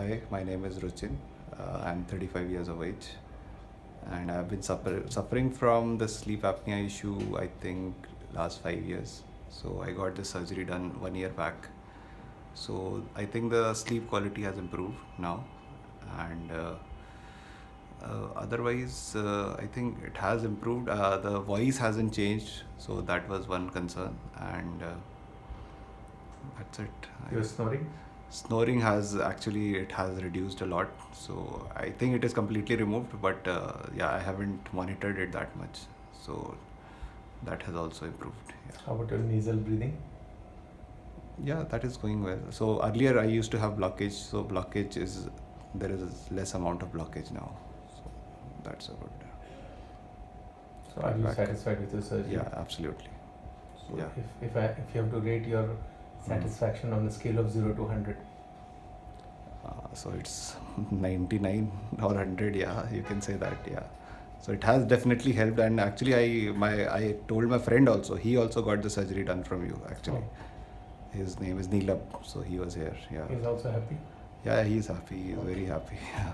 Hi, my name is Ruchin. I'm 35 years of age, and I've been suffering from the sleep apnea issue, I think, last 5 years. So I got this surgery done 1 year back. So I think the sleep quality has improved now, and otherwise, I think it has improved. The voice hasn't changed, so that was one concern, and that's it. You're snoring? Snoring has reduced a lot, so I think it is completely removed. But yeah, I haven't monitored it that much, so that has also improved. How about your nasal breathing? Yeah, that is going well. So earlier I used to have blockage, so there is less amount of blockage now, so that's a good. So are you Back. satisfied with your surgery? Yeah, absolutely. So Yeah. if you have to rate your satisfaction on a scale of 0 to 100, So it's 99 or 100. Yeah, you can say that. Yeah. So it has definitely helped, and actually, I told my friend also. He also got the surgery done from you. Actually, his name is Neelab, so he was here. Yeah. he's also happy. Yeah, he's happy. He's very happy. Yeah.